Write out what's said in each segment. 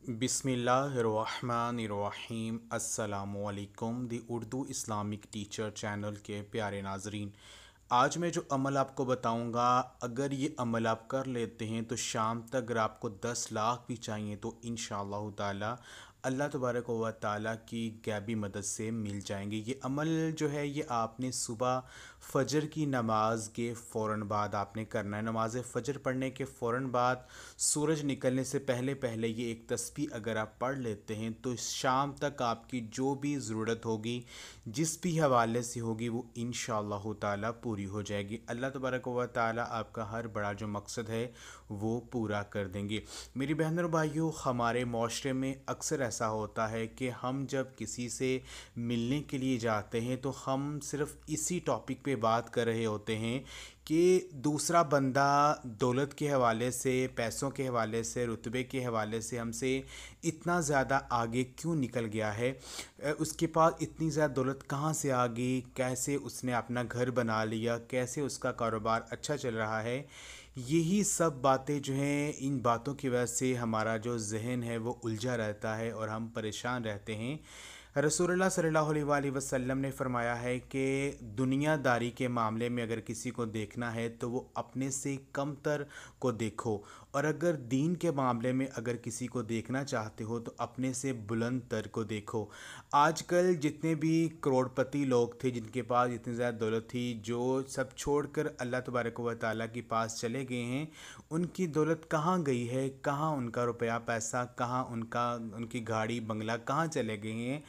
बिस्मिल्लाहिर्रहमानिर्रहीम। अस्सलामुअलैकुम। दी Urdu Islamic teacher channel के प्यारे नाजरीन, आज मैं जो अमल आपको बताऊंगा, अगर ये अमल आप कर लेते हैं तो शाम तक अगर आपको 10 लाख भी चाहिए तो इंशाअल्लाह ताला अल्लाह तबारक व ताला की गैबी मदद से मिल जाएंगे। ये अमल जो है ये आपने सुबह फ़जर की नमाज के फ़ौरन बाद आपने करना है। नमाज फ़जर पढ़ने के फ़ौरन बाद सूरज निकलने से पहले पहले ये एक तस्बीह अगर आप पढ़ लेते हैं तो शाम तक आपकी जो भी ज़रूरत होगी, जिस भी हवाले से होगी, वो इंशाअल्लाह ताला पूरी हो जाएगी। अल्लाह तबारक व ताला आपका हर बड़ा जो मकसद है वो पूरा कर देंगे। मेरी बहन और भाइयों, हमारे माशरे में अक्सर ऐसा होता है कि हम जब किसी से मिलने के लिए जाते हैं तो हम सिर्फ इसी टॉपिक पे बात कर रहे होते हैं कि दूसरा बंदा दौलत के हवाले से, पैसों के हवाले से, रुतबे के हवाले से हमसे इतना ज़्यादा आगे क्यों निकल गया है, उसके पास इतनी ज़्यादा दौलत कहाँ से आ गई, कैसे उसने अपना घर बना लिया, कैसे उसका कारोबार अच्छा चल रहा है। यही सब बातें जो हैं, इन बातों की वजह से हमारा जो जहन है वो उलझा रहता है और हम परेशान रहते हैं। रसूलुल्लाह सल्लल्लाहु अलैहि वसल्लम ने फरमाया है कि दुनियादारी के मामले में अगर किसी को देखना है तो वो अपने से कमतर को देखो, और अगर दीन के मामले में अगर किसी को देखना चाहते हो तो अपने से बुलंद तर को देखो। आजकल जितने भी करोड़पति लोग थे जिनके पास इतनी ज़्यादा दौलत थी, जो सब छोड़कर अल्लाह तबारक व ताला के पास चले गए हैं, उनकी दौलत कहाँ गई है, कहाँ उनका रुपया पैसा, कहाँ उनकी गाड़ी बंगला कहाँ चले गए हैं।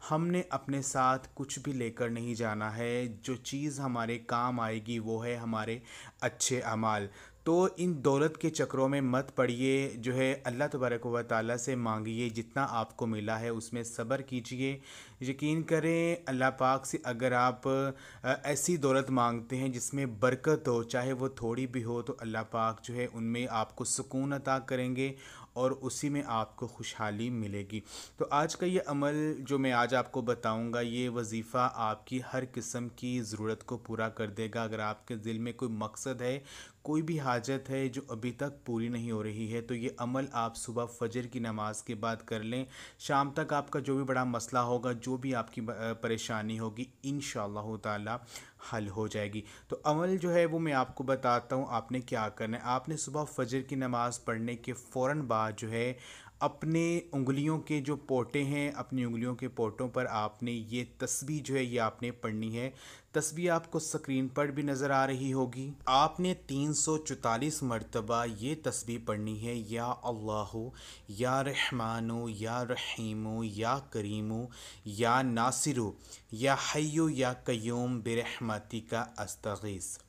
हमने अपने साथ कुछ भी लेकर नहीं जाना है। जो चीज़ हमारे काम आएगी वो है हमारे अच्छे अमाल। तो इन दौलत के चक्रों में मत पड़िए। जो है अल्लाह तबारक व ताला से मांगिए, जितना आपको मिला है उसमें सब्र कीजिए। यकीन करें, अल्लाह पाक से अगर आप ऐसी दौलत मांगते हैं जिसमें बरकत हो, चाहे वो थोड़ी भी हो, तो अल्लाह पाक जो है उनमें आपको सुकून अता करेंगे और उसी में आपको खुशहाली मिलेगी। तो आज का ये अमल जो मैं आज आपको बताऊंगा, ये वजीफ़ा आपकी हर किस्म की ज़रूरत को पूरा कर देगा। अगर आपके दिल में कोई मकसद है, कोई भी हाजत है जो अभी तक पूरी नहीं हो रही है, तो ये अमल आप सुबह फ़जर की नमाज के बाद कर लें। शाम तक आपका जो भी बड़ा मसला होगा, जो भी आपकी परेशानी होगी, इंशाअल्लाह ताला हल हो जाएगी। तो अमल जो है वो मैं आपको बताता हूँ। आपने क्या करना है, आपने सुबह फ़जर की नमाज़ पढ़ने के फ़ौरन बाद जो है अपने उंगलियों के जो पोटे हैं, अपनी उंगलियों के पोटों पर आपने ये तस्बीह जो है ये आपने पढ़नी है। तस्बीह आपको स्क्रीन पर भी नज़र आ रही होगी। आपने 344 मरतबा ये तस्बीह पढ़नी है। या अल्लाहु, या रहमानु, या रहीमु, या करीमु, या नासिरु, या हय्यु, या कय्यूम बिरहमतिका अस्तगीस।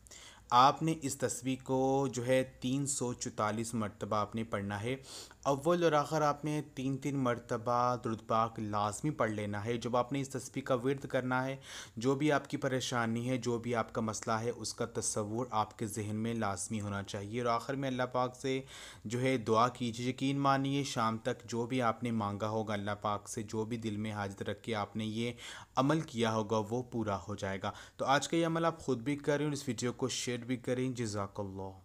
आपने इस तस्बीह को जो है 344 मरतबा आपने पढ़ना है। अव्वल और आखिर आपने 3 मरतबा दुरूद पाक लाजमी पढ़ लेना है। जब आपने इस तस्बीह का विर्द करना है, जो भी आपकी परेशानी है, जो भी आपका मसला है, उसका तसव्वुर आपके जहन में लाजमी होना चाहिए। और आखिर में अल्लाह पाक से जो है दुआ कीजिए। यकीन मानिए, शाम तक जो भी आपने मांगा होगा अल्लाह पाक से, जो भी दिल में हाजत रख के आपने ये अमल किया होगा, वो पूरा हो जाएगा। तो आज का ये अमल आप ख़ुद भी करें और इस वीडियो को शेयर भी करें। जज़ाकल्लाह।